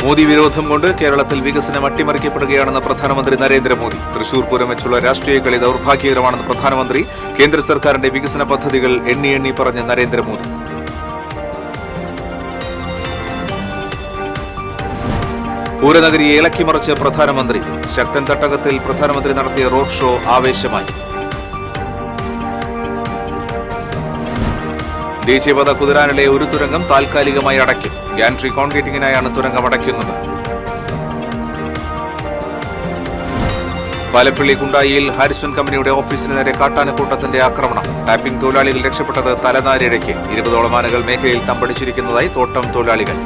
മോദി വിരോധം കൊണ്ട് കേരളത്തിൽ വികസനം അട്ടിമറിക്കപ്പെടുകയാണെന്ന് പ്രധാനമന്ത്രി നരേന്ദ്രമോദി. തൃശൂർ പൂരം വെച്ചുള്ള രാഷ്ട്രീയ കളി ദൗർഭാഗ്യകരമാണെന്ന് പ്രധാനമന്ത്രി. കേന്ദ്ര സർക്കാരിന്റെ വികസന പദ്ധതികൾ എണ്ണി പറഞ്ഞ് നരേന്ദ്രമോദി. പൂരനഗരിയെ ഇളക്കിമറിച്ച് പ്രധാനമന്ത്രി. ശക്തൻ തട്ടകത്തിൽ പ്രധാനമന്ത്രി നടത്തിയ റോഡ് ഷോ ആവേശമായി. ദേശീയപാത കുതിരാനിലെ ഒരു തുരങ്കം താൽക്കാലികമായി അടയ്ക്കും. ഗാൻട്രി കോൺക്രീറ്റിംഗിനായാണ് തുരങ്കം അടയ്ക്കുന്നത്. പാലപ്പള്ളി കുണ്ടായിയിൽ ഹാരിസൺ കമ്പനിയുടെ ഓഫീസിന് നേരെ കാട്ടാനക്കൂട്ടത്തിന്റെ ആക്രമണം. ടാപ്പിംഗ് തൊഴിലാളികൾ രക്ഷപ്പെട്ടത് തലനാരിഴയ്ക്ക്. 20ഓളം ആനകൾ മേഖലയിൽ തമ്പടിച്ചിരിക്കുന്നതായി തോട്ടം തൊഴിലാളികൾ.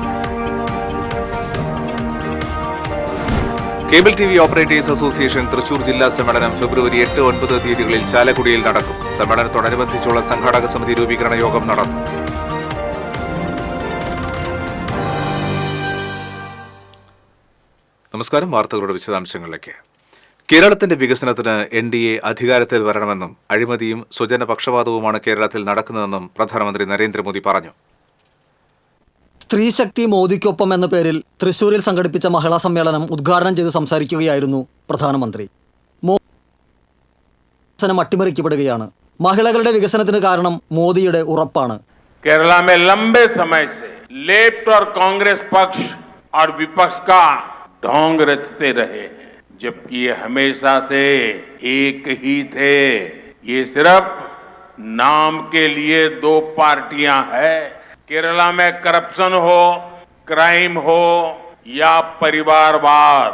Cable T V operators association Thrissur ജില്ലാ സമ്മേളനം ഫെബ്രുവരി 8, 9 തീയതികളിൽ ചാലക്കുടിയിൽ നടക്കും. സമ്മേളനത്തോടനുബന്ധിച്ചുള്ള സംഘാടക സമിതി രൂപീകരണ യോഗം നടന്നു. നമസ്കാരം. വാർത്തകളുടെ വിശദാംശങ്ങളിലേക്ക്. കേരളത്തിന്റെ വികസനത്തിന് NDA അധികാരത്തിൽ വരണമെന്നും അഴിമതിയും സ്വജനപക്ഷപാതവുമാണ് കേരളത്തിൽ നടക്കുന്നതെന്നും പ്രധാനമന്ത്രി നരേന്ദ്രമോദി പറഞ്ഞു. സ്ത്രീശക്തി മോദിക്കൊപ്പം എന്ന പേരിൽ തൃശൂരിൽ സംഘടിപ്പിച്ച മഹിളാ സമ്മേളനം ഉദ്ഘാടനം ചെയ്ത് സംസാരിക്കുകയായിരുന്നു പ്രധാനമന്ത്രി. വികസനം അട്ടിമറിക്കപ്പെടുകയാണ്. മഹിളകളുടെ വികസനത്തിന് കാരണം മോദിയുടെ ഉറപ്പാണ്. കേരള में लंबे समय से लेफ्ट और कांग्रेस पक्ष और विपक्ष का ढोंग रचते रहे हैं, जबकि ये हमेशा से एक ही थे. ये सिर्फ नाम के लिए दो पार्टियां हैं. केरला में करप्शन हो, क्राइम हो या परिवारवाद,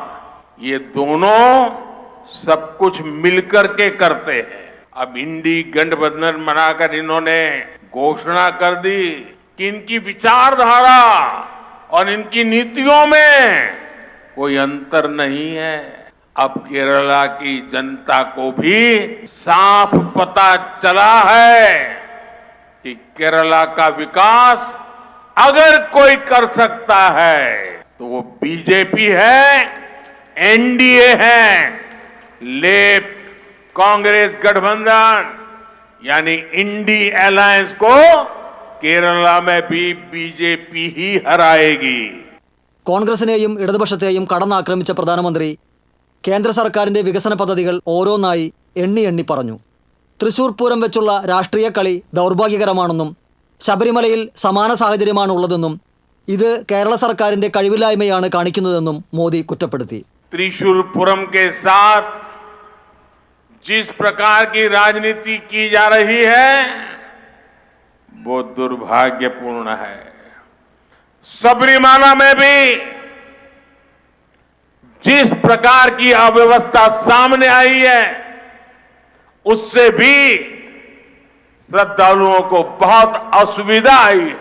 ये दोनों सब कुछ मिलकर के करते हैं. अब इंडी गठबंधन बनाकर इन्होंने घोषणा कर दी कि इनकी विचारधारा और इनकी नीतियों में कोई अंतर नहीं है. अब केरला की जनता को भी साफ पता चला है कि केरला का विकास अगर कोई कर सकता है तो वो बीजेपी है, NDA है. लेफ्ट कांग्रेस गठबंधन यानी इंडी अलायंस को केरला में भी बीजेपी ही हराएगी. കോൺഗ്രസിനെയും ഇടതുപക്ഷത്തെയും കടന്നാക്രമിച്ച പ്രധാനമന്ത്രി കേന്ദ്ര സർക്കാരിന്റെ വികസന പദ്ധതികൾ ഓരോന്നായി എണ്ണി പറഞ്ഞു. തൃശൂർ പൂരം വെച്ചുള്ള രാഷ്ട്രീയ കളി ദൗർഭാഗ്യകരമാണെന്നും ശബരിമലയിൽ സമാന സാഹചര്യമാണ് ഉള്ളതെന്നും ഇത് കേരള സർക്കാരിന്റെ കഴിവില്ലായ്മയാണ് കാണിക്കുന്നതെന്നും മോദി കുറ്റപ്പെടുത്തി. त्रिशूल पुरम के साथ जिस प्रकार की राजनीति की जा रही है वो दुर्भाग्यपूर्ण है. सबरीमाला में भी जिस प्रकार की अव्यवस्था सामने आई है उससे भी श्रद्धालुओं को बहुत असुविधा आई है.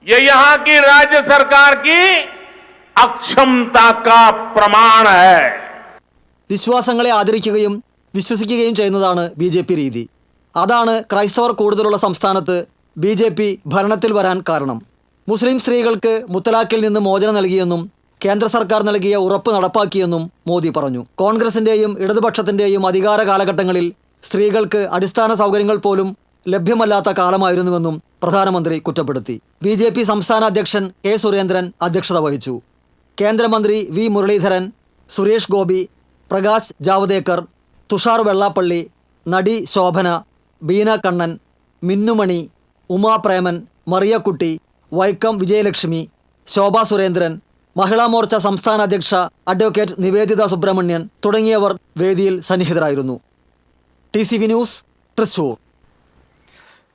ये यहां की राज्य सरकार की अक्षमता का प्रमाण है. വിശ്വാസങ്ങളെ ആദരിക്കുകയും വിശ്വസിക്കുകയും ചെയ്യുന്നതാണ് BJP രീതി. അതാണ് ക്രൈസ്തവർ കൂടുതലുള്ള സംസ്ഥാനത്ത് BJP ഭരണത്തിൽ വരാൻ കാരണം. മുസ്ലിം സ്ത്രീകൾക്ക് മുത്തലാഖിൽ നിന്ന് മോചനം നൽകിയെന്നും കേന്ദ്ര സർക്കാർ നൽകിയ ഉറപ്പ് നടപ്പാക്കിയെന്നും മോദി പറഞ്ഞു. കോൺഗ്രസിന്റെയും ഇടതുപക്ഷത്തിന്റെയും അധികാര കാലഘട്ടങ്ങളിൽ സ്ത്രീകൾക്ക് അടിസ്ഥാന സൗകര്യങ്ങൾ പോലും ലഭ്യമല്ലാത്ത കാലമായിരുന്നുവെന്നും പ്രധാനമന്ത്രി കുറ്റപ്പെടുത്തി. BJP സംസ്ഥാന അധ്യക്ഷൻ K. സുരേന്ദ്രൻ അധ്യക്ഷത വഹിച്ചു. കേന്ദ്രമന്ത്രി V. മുരളീധരൻ, സുരേഷ് ഗോപി, പ്രകാശ് ജാവദേക്കർ, തുഷാർ വെള്ളാപ്പള്ളി, നടി ശോഭന, ബീന കണ്ണൻ, മിന്നുമണി, ഉമാ പ്രേമൻ, മറിയക്കുട്ടി, വൈക്കം വിജയലക്ഷ്മി, ശോഭാ സുരേന്ദ്രൻ, മഹിളാ മോർച്ച സംസ്ഥാന അധ്യക്ഷ അഡ്വക്കേറ്റ് നിവേദിത സുബ്രഹ്മണ്യൻ തുടങ്ങിയവർ വേദിയിൽ സന്നിഹിതരായിരുന്നു. TCV news, Thrissur.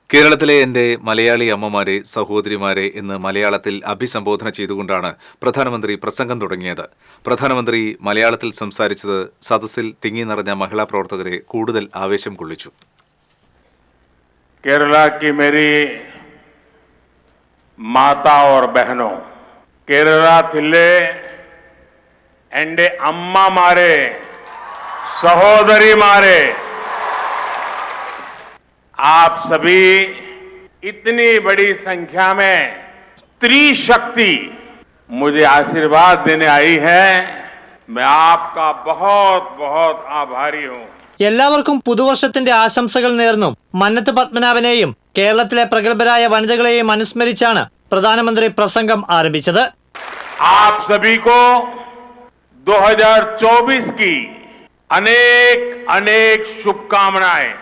കേരളത്തിലെ എന്റെ മലയാളി അമ്മമാരെ, സഹോദരിമാരെ എന്ന് മലയാളത്തിൽ അഭിസംബോധന ചെയ്തുകൊണ്ടാണ് പ്രധാനമന്ത്രി പ്രസംഗം തുടങ്ങിയത്. പ്രധാനമന്ത്രി മലയാളത്തിൽ സംസാരിച്ചത് സദസ്സിൽ തിങ്ങി നിറഞ്ഞ മഹിളാ പ്രവർത്തകരെ കൂടുതൽ ആവേശം കൊള്ളിച്ചു. केरला की मेरी माता और बहनों, केरला थिल्ले एंडे अम्मा मारे, सहोदरी मारे, आप सभी इतनी बड़ी संख्या में स्त्री शक्ति मुझे आशीर्वाद देने आई है. मैं आपका बहुत बहुत आभारी हूं. എല്ലാവർക്കും പുതുവർഷത്തിന്റെ ആശംസകൾ നേർന്നു. മന്നത്ത് പത്മനാഭനെയും കേരളത്തിലെ പ്രഗത്ഭരായ വനിതകളെയും അനുസ്മരിച്ചാണ് പ്രധാനമന്ത്രി പ്രസംഗം ആരംഭിച്ചത്. आप सभी को 2024 की अनेक अनेक शुभकामनाएं।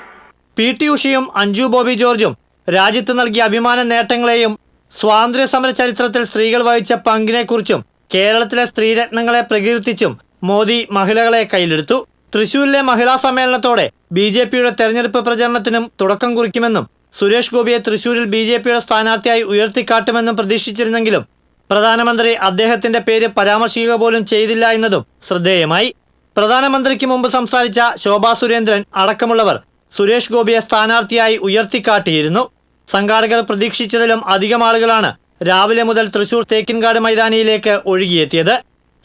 PT ഉഷയും അഞ്ജു ബോബി ജോർജും രാജ്യത്ത് നൽകിയ അഭിമാന നേട്ടങ്ങളെയും സ്വാതന്ത്ര്യ സമര ചരിത്രത്തിൽ സ്ത്രീകൾ വഹിച്ച പങ്കിനെക്കുറിച്ചും കേരളത്തിലെ സ്ത്രീരത്നങ്ങളെ പ്രകീർത്തിച്ചും മോദി മഹിളകളെ കയ്യിലെടുത്തു. തൃശൂരിലെ മഹിളാ സമ്മേളനത്തോടെ BJPയുടെ തെരഞ്ഞെടുപ്പ് പ്രചരണത്തിനും തുടക്കം കുറിക്കുമെന്നും സുരേഷ് ഗോപിയെ തൃശൂരിൽ BJPയുടെ സ്ഥാനാർത്ഥിയായി ഉയർത്തിക്കാട്ടുമെന്നും പ്രതീക്ഷിച്ചിരുന്നെങ്കിലും പ്രധാനമന്ത്രി അദ്ദേഹത്തിന്റെ പേര് പരാമർശിക്കുക പോലും ചെയ്തില്ല എന്നതും ശ്രദ്ധേയമായി. പ്രധാനമന്ത്രിക്ക് മുമ്പ് സംസാരിച്ച ശോഭാ സുരേന്ദ്രൻ അടക്കമുള്ളവർ സുരേഷ് ഗോപിയെ സ്ഥാനാർത്ഥിയായി ഉയർത്തിക്കാട്ടിയിരുന്നു. സംഘാടകർ പ്രതീക്ഷിച്ചതിലും അധികം ആളുകളാണ് രാവിലെ മുതൽ തൃശൂർ തേക്കിൻകാട് മൈതാനിയിലേക്ക് ഒഴുകിയെത്തിയത്.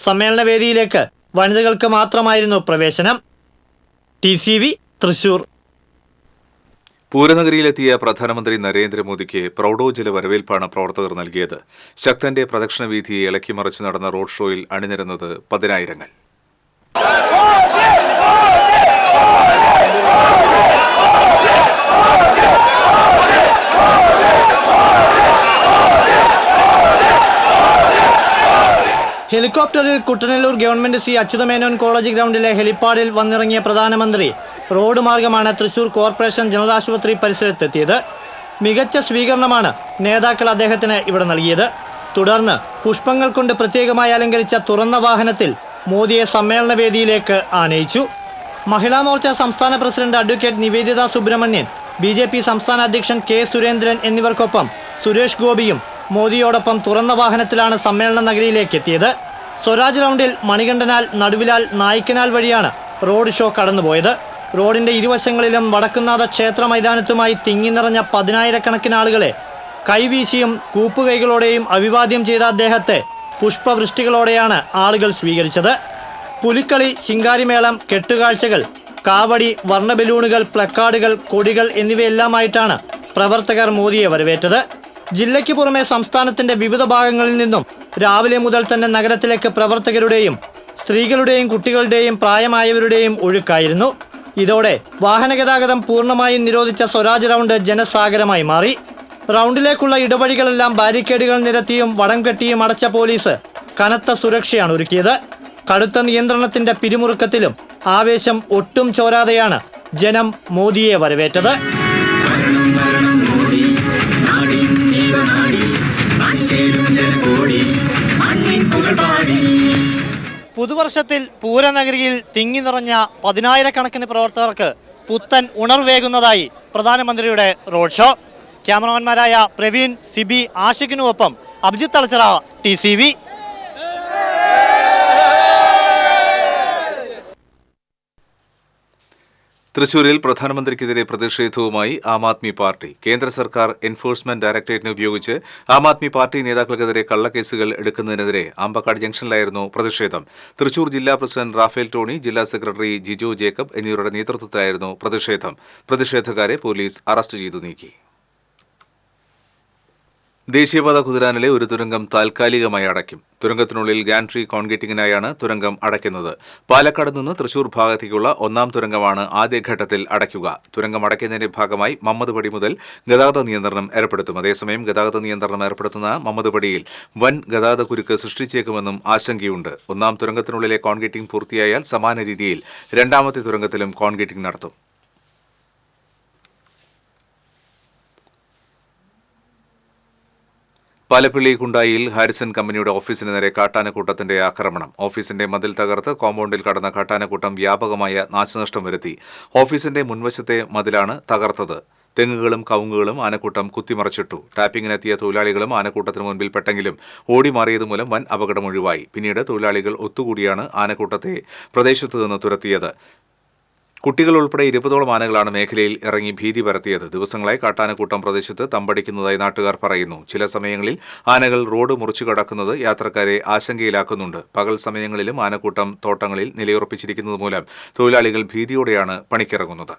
സമ്മേളന വേദിയിലേക്ക് വനിതകൾക്ക് മാത്രമായിരുന്നു പ്രവേശനം. TCV തൃശൂർ. പൂരനഗരിയിലെത്തിയ പ്രധാനമന്ത്രി നരേന്ദ്രമോദിക്ക് പ്രൗഢോജ്വല വരവേൽപ്പാണ് പ്രവർത്തകർ നൽകിയത്. ശക്തന്റെ പ്രദക്ഷിണ വീഥിയെ ഇളക്കിമറിച്ച് നടന്ന റോഡ് ഷോയിൽ അണിനിരന്നത് പതിനായിരങ്ങൾ. ഹെലികോപ്റ്ററിൽ Kuttanellur government C Achutha Menon college ഗ്രൗണ്ടിലെ ഹെലിപ്പാഡിൽ വന്നിറങ്ങിയ പ്രധാനമന്ത്രി റോഡ് മാർഗമാണ് തൃശൂർ കോർപ്പറേഷൻ ജനറൽ ആശുപത്രി പരിസരത്തെത്തിയത്. മികച്ച സ്വീകരണമാണ് നേതാക്കൾ അദ്ദേഹത്തിന് ഇവിടെ നൽകിയത്. തുടർന്ന് പുഷ്പങ്ങൾ കൊണ്ട് പ്രത്യേകമായി അലങ്കരിച്ച തുറന്ന വാഹനത്തിൽ മോദിയെ സമ്മേളന വേദിയിലേക്ക് ആനയിച്ചു. മഹിളാ മോർച്ച സംസ്ഥാന president advocate Nivedita Subramanian, BJP സംസ്ഥാന അധ്യക്ഷൻ K സുരേന്ദ്രൻ എന്നിവർക്കൊപ്പം സുരേഷ് ഗോപിയും മോദിയോടൊപ്പം തുറന്ന വാഹനത്തിലാണ് സമ്മേളന നഗരിയിലേക്ക് എത്തിയത്. സ്വരാജ് റൗണ്ടിൽ മണികണ്ഠനാൽ, നടുവിലാൽ, നായിക്കനാൽ വഴിയാണ് റോഡ് ഷോ കടന്നുപോയത്. റോഡിന്റെ ഇരുവശങ്ങളിലും വടക്കുന്നാഥ ക്ഷേത്ര മൈതാനത്തുമായി തിങ്ങി നിറഞ്ഞ പതിനായിരക്കണക്കിന് ആളുകളെ കൈവീശിയും കൂപ്പുകൈകളോടെയും അഭിവാദ്യം ചെയ്ത അദ്ദേഹത്തെ പുഷ്പവൃഷ്ടികളോടെയാണ് ആളുകൾ സ്വീകരിച്ചത്. പുലിക്കളി, ശിങ്കാരിമേളം, കെട്ടുകാഴ്ചകൾ, കാവടി, വർണ്ണ ബലൂണുകൾ, പ്ലക്കാർഡുകൾ, കൊടികൾ എന്നിവയെല്ലാമായിട്ടാണ് പ്രവർത്തകർ മോദിയെ വരവേറ്റത്. ജില്ലയ്ക്ക് പുറമെ സംസ്ഥാനത്തിന്റെ വിവിധ ഭാഗങ്ങളിൽ നിന്നും രാവിലെ മുതൽ തന്നെ നഗരത്തിലേക്ക് പ്രവർത്തകരുടെയും സ്ത്രീകളുടെയും കുട്ടികളുടെയും പ്രായമായവരുടെയും ഒഴുക്കായിരുന്നു. ഇതോടെ വാഹനഗതാഗതം പൂർണ്ണമായും നിരോധിച്ച സ്വരാജ് റൗണ്ട് ജനസാഗരമായി മാറി. റൗണ്ടിലേക്കുള്ള ഇടവഴികളെല്ലാം ബാരിക്കേഡുകൾ നിരത്തിയും വടം കെട്ടിയും അടച്ച പോലീസ് കനത്ത സുരക്ഷയാണ് ഒരുക്കിയത്. കടുത്ത നിയന്ത്രണത്തിന്റെ പിരിമുറുക്കത്തിലും ആവേശം ഒട്ടും ചോരാതെയാണ് ജനം മോദിയെ വരവേറ്റത്. പുതുവർഷത്തിൽ പൂരനഗരിയിൽ തിങ്ങി നിറഞ്ഞ പതിനായിരക്കണക്കിന് പ്രവർത്തകർക്ക് പുത്തൻ ഉണർവേകുന്നതായി പ്രധാനമന്ത്രിയുടെ റോഡ് ഷോ. ക്യാമറമാൻമാരായ പ്രവീൺ, സിബി, ആഷിഖിനുമൊപ്പം അഭിജിത്ത് തളച്ചിറ, TCV. തൃശൂരിൽ പ്രധാനമന്ത്രിക്കെതിരെ പ്രതിഷേധവുമായി ആം ആദ്മി പാർട്ടി. കേന്ദ്ര സർക്കാർ എൻഫോഴ്സ്മെന്റ് ഡയറക്ടറേറ്റിനെ ഉപയോഗിച്ച് ആം ആദ്മി പാർട്ടി നേതാക്കൾക്കെതിരെ കള്ളക്കേസുകൾ എടുക്കുന്നതിനെതിരെ ആമ്പക്കാട് ജംഗ്ഷനിലായിരുന്നു പ്രതിഷേധം. തൃശൂർ ജില്ലാ പ്രസിഡന്റ് റാഫേൽ ടോണി, ജില്ലാ സെക്രട്ടറി ജിജോ ജേക്കബ് എന്നിവരുടെ നേതൃത്വത്തിലായിരുന്നു പ്രതിഷേധം. പ്രതിഷേധക്കാരെ പോലീസ് അറസ്റ്റ് ചെയ്തു നീക്കി. ദേശീയപാത കുതിരാനിലെ ഒരു തുരങ്കം താൽക്കാലികമായി അടയ്ക്കും. തുരങ്കത്തിനുള്ളിൽ ഗാൻട്രി കോൺക്രീറ്റിംഗിനായാണ് തുരങ്കം അടയ്ക്കുന്നത്. പാലക്കാട് നിന്ന് തൃശൂർ ഭാഗത്തേക്കുള്ള ഒന്നാം തുരങ്കമാണ് ആദ്യഘട്ടത്തിൽ അടയ്ക്കുക. തുരങ്കം അടയ്ക്കുന്നതിന്റെ ഭാഗമായി മമ്മദ്പടി മുതൽ ഗതാഗത നിയന്ത്രണം ഏർപ്പെടുത്തും. അതേസമയം ഗതാഗത നിയന്ത്രണം ഏർപ്പെടുത്തുന്ന മമ്മദ്പടിയിൽ വൻ ഗതാഗത കുരുക്ക് സൃഷ്ടിച്ചേക്കുമെന്നും ആശങ്കയുണ്ട്. ഒന്നാം തുരങ്കത്തിനുള്ളിലെ കോൺക്രീറ്റിംഗ് പൂർത്തിയായാൽ സമാന രീതിയിൽ രണ്ടാമത്തെ തുരങ്കത്തിലും കോൺക്രീറ്റിംഗ് നടത്തും. പാലപ്പിള്ളി കുണ്ടായിയിൽ ഹാരിസൺ കമ്പനിയുടെ ഓഫീസിന് നേരെ കാട്ടാനക്കൂട്ടത്തിന്റെ ആക്രമണം. ഓഫീസിന്റെ മതിൽ തകർത്ത് കോമ്പൗണ്ടിൽ കടന്ന കാട്ടാനക്കൂട്ടം വ്യാപകമായ നാശനഷ്ടം വരുത്തി. ഓഫീസിന്റെ മുൻവശത്തെ മതിലാണ് തകർത്തത്. തെങ്ങുകളും കവുങ്ങുകളും ആനക്കൂട്ടം കുത്തിമറിച്ചിട്ടു. ടാപ്പിങ്ങിനെത്തിയ തൊഴിലാളികളും ആനക്കൂട്ടത്തിന് മുൻപിൽ പെട്ടെങ്കിലും ഓടിമാറിയതുമൂലം വൻ അപകടം ഒഴിവായി. പിന്നീട് തൊഴിലാളികൾ ഒത്തുകൂടിയാണ് ആനക്കൂട്ടത്തെ പ്രദേശത്തു നിന്ന് തുരത്തിയത്. കുട്ടികൾ ഉൾപ്പെടെ 20ഓളം ആനകളാണ് മേഖലയിൽ ഇറങ്ങി ഭീതി പരത്തിയത്. ദിവസങ്ങളായി കാട്ടാനക്കൂട്ടം പ്രദേശത്ത് തമ്പടിക്കുന്നതായി നാട്ടുകാർ പറയുന്നു. ചില സമയങ്ങളിൽ ആനകൾ റോഡ് മുറിച്ചു കടക്കുന്നത് യാത്രക്കാരെ ആശങ്കയിലാക്കുന്നുണ്ട്. പകൽ സമയങ്ങളിലും ആനക്കൂട്ടം തോട്ടങ്ങളിൽ നിലയുറപ്പിച്ചിരിക്കുന്നത് മൂലം തൊഴിലാളികൾ ഭീതിയോടെയാണ് പണിക്കിറങ്ങുന്നത്.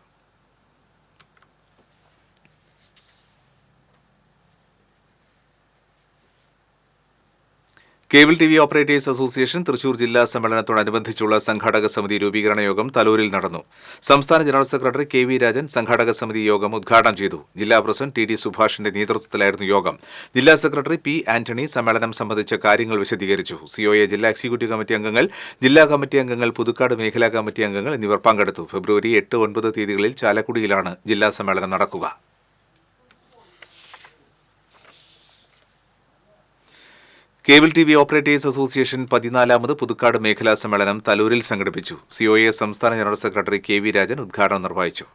Cable T V operators association Thrissur ജില്ലാ സമ്മേളനത്തോടനുബന്ധിച്ചുള്ള സംഘാടക സമിതി രൂപീകരണ യോഗം തലൂരിൽ നടന്നു. സംസ്ഥാന ജനറൽ സെക്രട്ടറി കെ.വി. രാജൻ സംഘാടക സമിതി യോഗം ഉദ്ഘാടനം ചെയ്തു. ജില്ലാ പ്രസിഡന്റ് ടി.ഡി. സുഭാഷിന്റെ നേതൃത്വത്തിലായിരുന്നു യോഗം. ജില്ലാ സെക്രട്ടറി പി. ആന്റണി സമ്മേളനം സംബന്ധിച്ച കാര്യങ്ങൾ വിശദീകരിച്ചു. സിഒഎ ജില്ലാ എക്സിക്യൂട്ടീവ് കമ്മിറ്റി അംഗങ്ങൾ, ജില്ലാ കമ്മിറ്റി അംഗങ്ങൾ, പുതുക്കാട് മേഖലാ കമ്മിറ്റി അംഗങ്ങൾ എന്നിവർ പങ്കെടുത്തു. ഫെബ്രുവരി 8, 9 തീയതികളിൽ ചാലക്കുടിയിലാണ് ജില്ലാ സമ്മേളനം നടക്കുക. Cable T V operators association 14ാമത് പുതുക്കാട് മേഖലാ സമ്മേളനം തലൂരിൽ സംഘടിപ്പിച്ചു. സിഒഎ സംസ്ഥാന ജനറൽ സെക്രട്ടറി കെ.വി. രാജൻ ഉദ്ഘാടനം നിർവഹിച്ചു.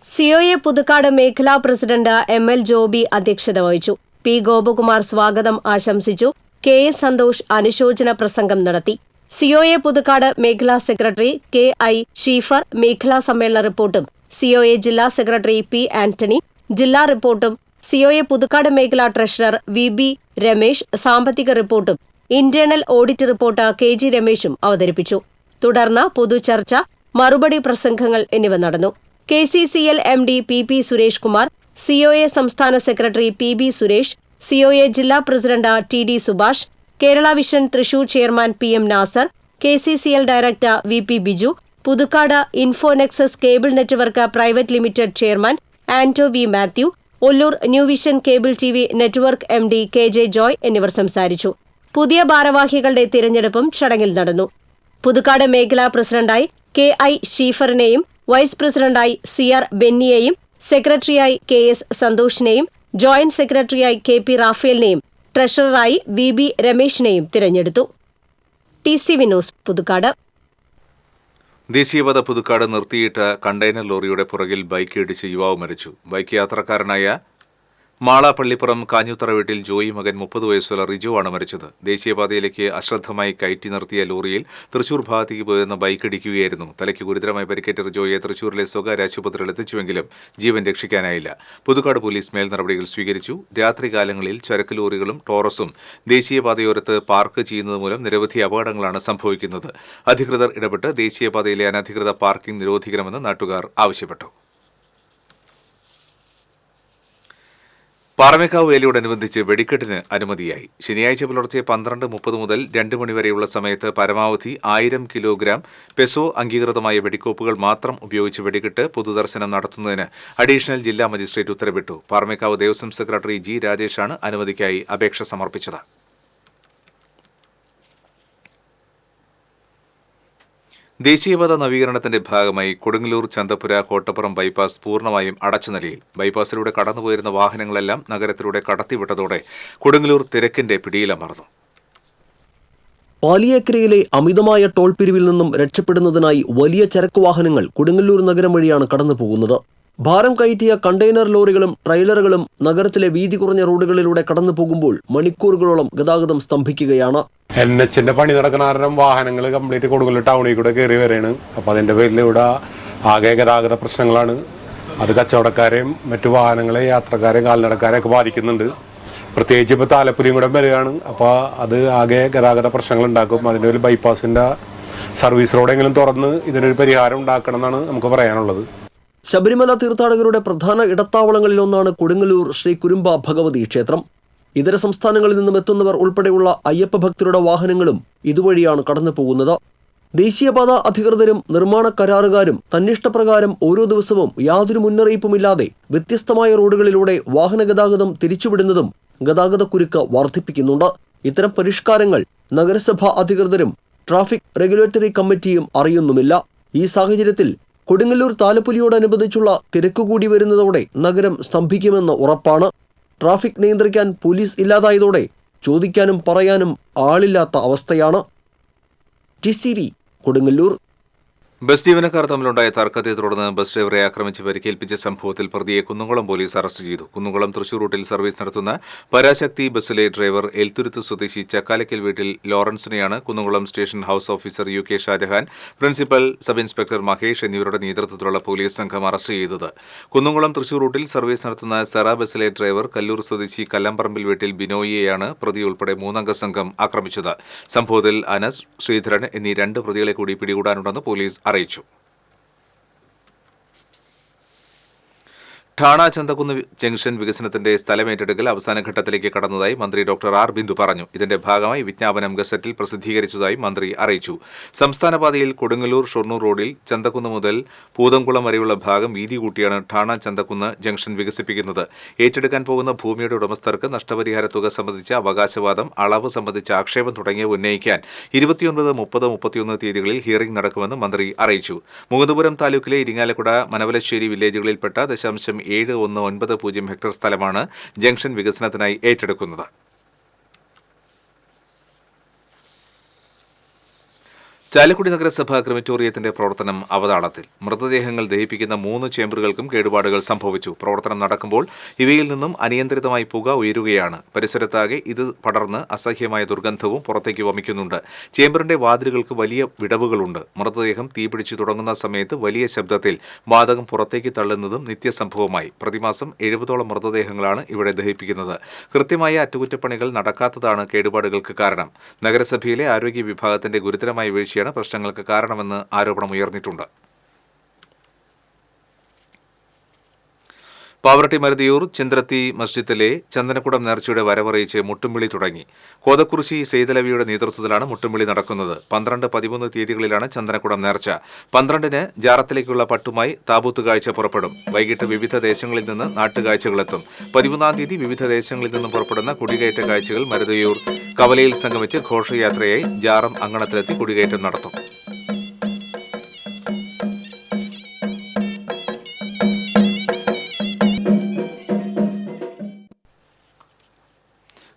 സിഒഎ പുതുക്കാട് മേഖലാ പ്രസിഡന്റ് എം.എൽ. ജോബി അധ്യക്ഷത വഹിച്ചു. പി. ഗോപകുമാർ സ്വാഗതം ആശംസിച്ചു. കെ.എസ്. സന്തോഷ് അനുശോചന പ്രസംഗം നടത്തി. സിഒഎ പുതുക്കാട് മേഖലാ സെക്രട്ടറി കെ.ഐ. ഷീഫർ മേഖലാ സമ്മേളന റിപ്പോർട്ടും സിഒഎ ജില്ലാ സെക്രട്ടറി പി. ആന്റണി ജില്ലാ റിപ്പോർട്ടും സിഒഎ പുതുക്കാട് മേഖലാ ട്രഷറർ വി.ബി. രമേശ് സാമ്പത്തിക റിപ്പോർട്ടും ഇന്റേണൽ ഓഡിറ്റ് റിപ്പോർട്ട് കെ.ജി. രമേശും അവതരിപ്പിച്ചു. തുടർന്ന് പൊതുചർച്ച, മറുപടി പ്രസംഗങ്ങൾ എന്നിവ നടന്നു. KCCL. MD. P. Suresh Kumar, COA സംസ്ഥാന സെക്രട്ടറി പി.ബി. സുരേഷ്, സിഒഎ ജില്ലാ president TD. Subhash, Kerala vision Thrissur chairman PM. Nasser, KCCL. Director VP. Biju, Puthukkad Infonexus cable network private limited chairman Anto V. Mathew, Ollur new vision cable TV. Network MD. KJ. Joy എന്നിവർ സംസാരിച്ചു. പുതിയ ഭാരവാഹികളുടെ തിരഞ്ഞെടുപ്പും ചടങ്ങിൽ നടന്നു. പുതുക്കാട് മേഖലാ പ്രസിഡന്റായി കെ.ഐ. ഷീഫറിനെയും വൈസ് പ്രസിഡന്റായി സി.ആർ. ബെന്നിയെയും സെക്രട്ടറിയായി കെ.എസ്. സന്തോഷിനെയും ജോയിന്റ് സെക്രട്ടറിയായി കെ.പി. റാഫേലിനെയും ട്രഷററായി വി.ബി. രമേശിനെയും തിരഞ്ഞെടുത്തു. ടി.സി.വി. ന്യൂസ് പുതുക്കാട്. ദേശീയപാത പുതുക്കാട് നിർത്തിയിട്ട കണ്ടെയ്നർ ലോറിയുടെ പുറകിൽ ബൈക്ക് ഇടിച്ച് യുവാവ് മരിച്ചു. ബൈക്ക് യാത്രക്കാരനായ മാള പള്ളിപ്പുറം കാഞ്ഞുത്തറ വീട്ടിൽ ജോയി മകൻ 30 വയസ്സുള്ള റിജു ആണ് മരിച്ചത്. ദേശീയപാതയിലേക്ക് അശ്രദ്ധമായി കയറ്റി നിർത്തിയ ലോറിയിൽ തൃശൂർ ഭാഗത്തേക്ക് പോയിരുന്ന ബൈക്ക് ഇടിക്കുകയായിരുന്നു. തലയ്ക്ക് ഗുരുതരമായി പരിക്കേറ്റ റിജോയെ തൃശൂരിലെ സ്വകാര്യ ആശുപത്രിയിൽ എത്തിച്ചുവെങ്കിലും ജീവൻ രക്ഷിക്കാനായില്ല. പുതുക്കാട് പോലീസ് മേൽ നടപടികൾ സ്വീകരിച്ചു. രാത്രികാലങ്ങളിൽ ചരക്ക് ലോറികളും ടോറസും ദേശീയപാതയോരത്ത് പാർക്ക് ചെയ്യുന്നത് മൂലം നിരവധി അപകടങ്ങളാണ് സംഭവിക്കുന്നത്. അധികൃതർ ഇടപെട്ട് ദേശീയപാതയിലെ അനധികൃത പാർക്കിംഗ് നിരോധിക്കണമെന്ന് നാട്ടുകാർ ആവശ്യപ്പെട്ടു. പാറമേക്കാവ് വേലയോടനുബന്ധിച്ച് വെടിക്കെട്ടിന് അനുമതിയായി. ശനിയാഴ്ച പുലർച്ചെ 12:30 മുതൽ 2 മണിവരെയുള്ള സമയത്ത് പരമാവധി 1000 കിലോഗ്രാം പെസോ അംഗീകൃതമായ വെടിക്കോപ്പുകൾ മാത്രം ഉപയോഗിച്ച് വെടിക്കെട്ട് പൊതുദർശനം നടത്തുന്നതിന് അഡീഷണൽ ജില്ലാ മജിസ്ട്രേറ്റ് ഉത്തരവിട്ടു. Paramekkavu Devaswom secretary G. രാജേഷാണ് അനുമതിക്കായി അപേക്ഷ സമർപ്പിച്ചത്. ദേശീയപാത നവീകരണത്തിന്റെ ഭാഗമായി കൊടുങ്ങല്ലൂർ ചന്തപ്പുര കോട്ടപ്പുറം ബൈപ്പാസ് പൂർണ്ണമായും അടച്ച നിലയിൽ. ബൈപ്പാസിലൂടെ കടന്നുപോയിരുന്ന വാഹനങ്ങളെല്ലാം നഗരത്തിലൂടെ കടത്തിവിട്ടതോടെ കൊടുങ്ങല്ലൂർ തിരക്കിന്റെ പിടിയിലമർന്നു. പാലിയേക്കരയിലെ അമിതമായ ടോൾ പിരിവിൽ നിന്നും രക്ഷപ്പെടുന്നതിനായി വലിയ ചരക്ക് വാഹനങ്ങൾ കൊടുങ്ങല്ലൂർ നഗരം വഴിയാണ് കടന്നുപോകുന്നത്. ഭാരം കയറ്റിയ കണ്ടെയ്നർ ലോറികളും ട്രെയിലറുകളും നഗരത്തിലെ വീതി കുറഞ്ഞ റോഡുകളിലൂടെ കടന്നു പോകുമ്പോൾ മണിക്കൂറുകളോളം ഗതാഗതം സ്തംഭിക്കുകയാണ്. NHന്റെ പണി നടക്കുന്ന കാരണം വാഹനങ്ങൾ കംപ്ലീറ്റ് കൊടുങ്ങല്ലൂർ ടൗണിൽ കൂടെ കയറി വരെയാണ്. അപ്പോൾ അതിൻ്റെ പേരിൽ ഇവിടെ ആകെ ഗതാഗത പ്രശ്നങ്ങളാണ്. അത് കച്ചവടക്കാരെയും മറ്റു വാഹനങ്ങളെ, യാത്രക്കാരെയും കാൽനടക്കാരെയൊക്കെ ബാധിക്കുന്നുണ്ട്. പ്രത്യേകിച്ച് ഇപ്പോൾ താലപ്പൊലിയും കൂടെ വരികയാണ്. അപ്പോൾ അത് ആകെ ഗതാഗത പ്രശ്നങ്ങൾ ഉണ്ടാക്കും. അതിൻ്റെ ഒരു ബൈപ്പാസിൻ്റെ സർവീസ് റോഡെങ്കിലും തുറന്ന് ഇതിനൊരു പരിഹാരം ഉണ്ടാക്കണം എന്നാണ് നമുക്ക് പറയാനുള്ളത്. ശബരിമല തീർത്ഥാടകരുടെ പ്രധാന ഇടത്താവളങ്ങളിലൊന്നാണ് കൊടുങ്ങല്ലൂർ ശ്രീ കുരുമ്പ ഭഗവതി ക്ഷേത്രം. ഇതര സംസ്ഥാനങ്ങളിൽ നിന്നും എത്തുന്നവർ ഉൾപ്പെടെയുള്ള അയ്യപ്പ ഭക്തരുടെ വാഹനങ്ങളും ഇതുവഴിയാണ് കടന്നു പോകുന്നത്. ദേശീയപാത അധികൃതരും നിർമ്മാണ കരാറുകാരും തന്നിഷ്ടപ്രകാരം ഓരോ ദിവസവും യാതൊരു മുന്നറിയിപ്പുമില്ലാതെ വ്യത്യസ്തമായ റോഡുകളിലൂടെ വാഹന ഗതാഗതം തിരിച്ചുവിടുന്നതും ഗതാഗതക്കുരുക്ക് വർദ്ധിപ്പിക്കുന്നുണ്ട്. ഇത്തരം പരിഷ്കാരങ്ങൾ നഗരസഭാ അധികൃതരും ട്രാഫിക് റെഗുലേറ്ററി കമ്മിറ്റിയും അറിയുന്നുമില്ല. ഈ സാഹചര്യത്തിൽ കൊടുങ്ങല്ലൂർ താലപ്പൊലിയോടനുബന്ധിച്ചുള്ള തിരക്ക് കൂടി വരുന്നതോടെ നഗരം സ്തംഭിക്കുമെന്ന് ഉറപ്പാണ്. ട്രാഫിക് നിയന്ത്രിക്കാൻ പോലീസ് ഇല്ലാതായതോടെ ചോദിക്കാനും പറയാനും ആളില്ലാത്ത അവസ്ഥയാണ്. ടി.സി.വി. കൊടുങ്ങല്ലൂർ. ബസ് ജീവനക്കാർ തമ്മിലുണ്ടായ തർക്കത്തെ തുടർന്ന് ബസ് ഡ്രൈവറെ ആക്രമിച്ച് പരിക്കേൽപ്പിച്ച സംഭവത്തിൽ പ്രതിയെ കുന്നംകുളം പോലീസ് അറസ്റ്റ് ചെയ്തു. കുന്നംകുളം തൃശൂർ റൂട്ടിൽ സർവീസ് നടത്തുന്ന പരാശക്തി ബസ്സിലെ ഡ്രൈവർ എൽത്തുരുത്ത് സ്വദേശി ചക്കാലക്കൽ വീട്ടിൽ ലോറൻസിനെയാണ് Kunnamkulam station house officer UK Shajahan, principal sub inspector Mahesh എന്നിവരുടെ നേതൃത്വത്തിലുള്ള പോലീസ് സംഘം അറസ്റ്റ് ചെയ്തത്. കുന്നംകുളം തൃശൂർ റൂട്ടിൽ സർവീസ് നടത്തുന്ന സെറ ബസ്സിലെ ഡ്രൈവർ കല്ലൂർ സ്വദേശി കല്ലംപറമ്പിൽ വീട്ടിൽ ബിനോയിയെയാണ് പ്രതി ഉൾപ്പെടെ 3 അംഗ സംഘം ആക്രമിച്ചത്. സംഭവത്തിൽ അനസ്, ശ്രീധരൻ എന്നീ 2 പ്രതികളെ കൂടി പിടികൂടാനുണ്ടെന്ന് പോലീസ് അറിയിച്ചു. ഠാണ ചന്തക്കുന്ന് ജംഗ്ഷൻ വികസനത്തിന്റെ സ്ഥലമേറ്റെടുക്കൽ അവസാന ഘട്ടത്തിലേക്ക് കടന്നതായി മന്ത്രി ഡോക്ടർ ആർ ബിന്ദു പറഞ്ഞു. ഇതിന്റെ ഭാഗമായി വിജ്ഞാപനം ഗസറ്റിൽ പ്രസിദ്ധീകരിച്ചതായി മന്ത്രി അറിയിച്ചു. സംസ്ഥാന പാതയിൽ കൊടുങ്ങല്ലൂർ ഷൊർണൂർ റോഡിൽ ചന്തക്കുന്ന് മുതൽ പൂതംകുളം വരെയുള്ള ഭാഗം വീതി കൂട്ടിയാണ് ഠാണ ചന്തക്കുന്ന് ജംഗ്ഷൻ വികസിപ്പിക്കുന്നത്. ഏറ്റെടുക്കാൻ പോകുന്ന ഭൂമിയുടെ ഉടമസ്ഥർക്ക് നഷ്ടപരിഹാര തുക സംബന്ധിച്ച അവകാശവാദം, അളവ് സംബന്ധിച്ച ആക്ഷേപം തുടങ്ങിയവ ഉന്നയിക്കാൻ 29, 30, 31 തീയതികളിൽ ഹിയറിംഗ് നടക്കുമെന്ന് മന്ത്രി അറിയിച്ചു. മുകുന്ദപുരം താലൂക്കിലെ ഇരിങ്ങാലക്കുട, മനവലശ്ശേരി വില്ലേജുകളിൽപ്പെട്ട 0.7190 ഹെക്ടർ സ്ഥലമാണ് ജംഗ്ഷൻ വികസനത്തിനായി ഏറ്റെടുക്കുന്നത്. ചാലക്കുടി നഗരസഭ ക്രിമറ്റോറിയത്തിന്റെ പ്രവർത്തനം അവതാളത്തിൽ. മൃതദേഹങ്ങൾ ദഹിപ്പിക്കുന്ന 3 ചേംബറുകൾക്കും കേടുപാടുകൾ സംഭവിച്ചു. പ്രവർത്തനം നടക്കുമ്പോൾ ഇവയിൽ നിന്നും അനിയന്ത്രിതമായി പുക ഉയരുകയാണ്. പരിസരത്താകെ ഇത് പടർന്ന് അസഹ്യമായ ദുർഗന്ധവും പുറത്തേക്ക് വമിക്കുന്നുണ്ട്. ചേംബറിന്റെ വാതിലുകൾക്ക് വലിയ വിടവുകളുണ്ട്. മൃതദേഹം തീപിടിച്ചു തുടങ്ങുന്ന സമയത്ത് വലിയ ശബ്ദത്തിൽ വാതകം പുറത്തേക്ക് തള്ളുന്നതും നിത്യസംഭവമായി. പ്രതിമാസം 70ഓളം മൃതദേഹങ്ങളാണ് ഇവിടെ ദഹിപ്പിക്കുന്നത്. കൃത്യമായ അറ്റകുറ്റപ്പണികൾ നടക്കാത്തതാണ് കേടുപാടുകൾക്ക് കാരണം. നഗരസഭയിലെ ആരോഗ്യ വിഭാഗത്തിന്റെ ഗുരുതരമായ വീഴ്ച പ്രശ്നങ്ങൾക്ക് കാരണമെന്ന് ആരോപണമുയർന്നിട്ടുണ്ട്. പാവറട്ടി മരുതിയൂർ ചന്ദ്രത്തി മസ്ജിദിലെ ചന്ദനക്കുടം നേർച്ചയുടെ വരവറിയിച്ച് മുട്ടുംവിളി തുടങ്ങി. കോതക്കുറിശി സെയ്തലവിയുടെ നേതൃത്വത്തിലാണ് മുട്ടുംവിളി നടക്കുന്നത്. 12, 13 തീയതികളിലാണ് ചന്ദനക്കുടം നേർച്ച. 12-ന് ജാറത്തിലേക്കുള്ള പട്ടുമായി താബൂത്ത് കാഴ്ച പുറപ്പെടും. വൈകിട്ട് വിവിധ ദേശങ്ങളിൽ നിന്ന് നാട്ടുകാഴ്ചകളെത്തും. 13-ാം തീയതി വിവിധ ദേശങ്ങളിൽ നിന്നും പുറപ്പെടുന്ന കുടികയറ്റ കാഴ്ചകൾ മരുതിയൂർ കവലയിൽ സംഗമിച്ച് ഘോഷയാത്രയായി ജാറം അങ്കണത്തിലെത്തി കുടികയറ്റം നടത്തും.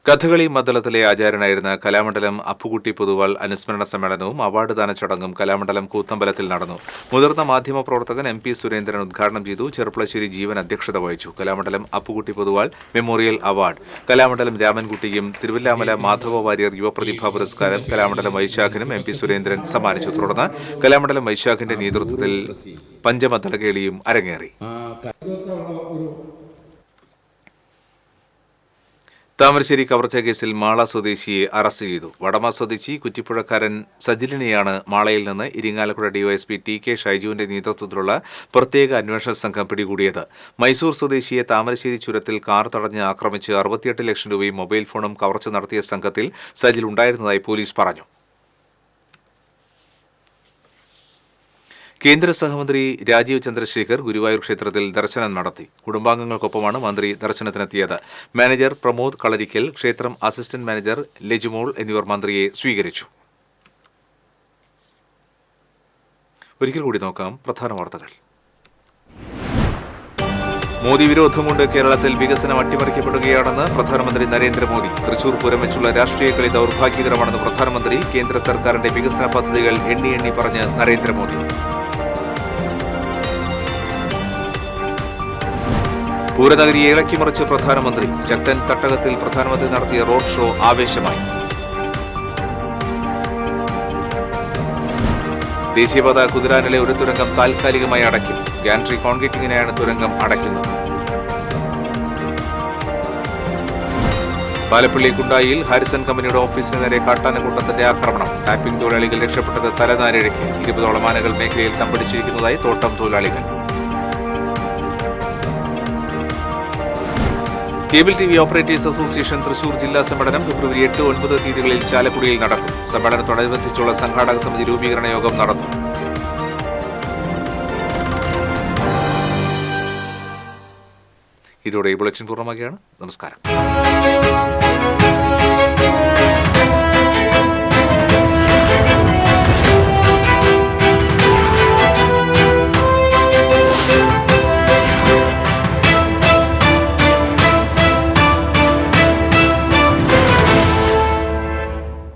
കഥകളി മദ്ദളത്തിലെ ആചാര്യനായിരുന്ന കലാമണ്ഡലം അപ്പുകുട്ടി പൊതുവാൾ അനുസ്മരണ സമ്മേളനവും അവാർഡ് ദാന ചടങ്ങും കലാമണ്ഡലം കൂത്തമ്പലത്തിൽ നടന്നു. മുതിർന്ന മാധ്യമപ്രവർത്തകൻ MP സുരേന്ദ്രൻ ഉദ്ഘാടനം ചെയ്തു. ചെറുപ്പളശ്ശേരി ജീവൻ അധ്യക്ഷത വഹിച്ചു. കലാമണ്ഡലം അപ്പുകുട്ടി പൊതുവാൾ മെമ്മോറിയൽ അവാർഡ് കലാമണ്ഡലം രാമൻകുട്ടിയും തിരുവല്ലാമല മാധവ വാര്യർ യുവപ്രതിഭാ പുരസ്കാരം കലാമണ്ഡലം വൈശാഖിനും MP സുരേന്ദ്രൻ സമ്മാനിച്ചു. തുടർന്ന് കലാമണ്ഡലം വൈശാഖിന്റെ നേതൃത്വത്തിൽ പഞ്ചമദ്ദളകേളിയും അരങ്ങേറി. താമരശ്ശേരി കവർച്ച കേസിൽ മാള സ്വദേശിയെ അറസ്റ്റ് ചെയ്തു. വടമ സ്വദേശി കുറ്റിപ്പുഴക്കാരൻ സജിലിനെയാണ് മാളയിൽ നിന്ന് ഇരിങ്ങാലക്കുട DYSP TK ഷൈജുവിന്റെ നേതൃത്വത്തിലുള്ള പ്രത്യേക അന്വേഷണ സംഘം പിടികൂടിയത്. മൈസൂർ സ്വദേശിയെ താമരശ്ശേരി ചുരത്തിൽ കാർ തടഞ്ഞ് ആക്രമിച്ച് 68 ലക്ഷം രൂപയും മൊബൈൽ ഫോണും കവർച്ച നടത്തിയ സംഘത്തിൽ സജിൽ ഉണ്ടായിരുന്നതായി പോലീസ് പറഞ്ഞു. കേന്ദ്ര സഹമന്ത്രി രാജീവ് ചന്ദ്രശേഖർ ഗുരുവായൂർ ക്ഷേത്രത്തിൽ ദർശനം നടത്തി. കുടുംബാംഗങ്ങൾക്കൊപ്പമാണ് മന്ത്രി ദർശനത്തിനെത്തിയത്. മാനേജർ പ്രമോദ് കളരിക്കൽ, ക്ഷേത്രം അസിസ്റ്റന്റ് മാനേജർ ലജുമോൾ എന്നിവർ മന്ത്രിയെ സ്വീകരിച്ചു. ഒരിക്കൽ കൂടി നോക്കാം പ്രധാന വാർത്തകൾ. മോദി വിരോധം കൊണ്ട് കേരളത്തിൽ വികസനം അട്ടിമറിക്കപ്പെടുകയാണെന്ന് പ്രധാനമന്ത്രി നരേന്ദ്രമോദി. തൃശൂർ പൂരം വെച്ചുള്ള രാഷ്ട്രീയ കളി ദൗർഭാഗ്യകരമാണെന്ന് പ്രധാനമന്ത്രി. കേന്ദ്ര സർക്കാരിന്റെ വികസന പദ്ധതികൾ എണ്ണി പറഞ്ഞ് നരേന്ദ്രമോദി. പൂരനഗരിയെ ഇളക്കിമറിച്ച് പ്രധാനമന്ത്രി. ശക്തൻ തട്ടകത്തിൽ പ്രധാനമന്ത്രി നടത്തിയ റോഡ് ഷോ ആവേശമായി. ദേശീയപാത കുതിരാനിലെ ഒരു തുരങ്കം താൽക്കാലികമായി അടയ്ക്കും. ഗാൻട്രി കോൺക്രീറ്റിംഗിനെയാണ് തുരങ്കം അടയ്ക്കുന്നത്. പാലപ്പള്ളി കുണ്ടായിൽ ഹാരിസൺ കമ്പനിയുടെ ഓഫീസിന് നേരെ കാട്ടാനക്കൂട്ടത്തിന്റെ ആക്രമണം. ടാപ്പിംഗ് തൊഴിലാളികൾ രക്ഷപ്പെട്ടത് തലനാരിഴയ്ക്ക്. 20ഓളം ആനകൾ മേഖലയിൽ തമ്പടിച്ചിരിക്കുന്നതായി തോട്ടം തൊഴിലാളികൾ. Cable TV operators association Thrissur ജില്ലാ സമ്മേളനം ഫെബ്രുവരി 8, 9 തീയതികളിൽ ചാലക്കുടിയിൽ നടക്കും. സമ്മേളനത്തോടനുബന്ധിച്ചുള്ള സംഘാടക സമിതി രൂപീകരണ യോഗം നടത്തും. ഇതോടെ ഈ ബുള്ളറ്റിൻ പൂർണ്ണമാകുകയാണ്. നമസ്കാരം.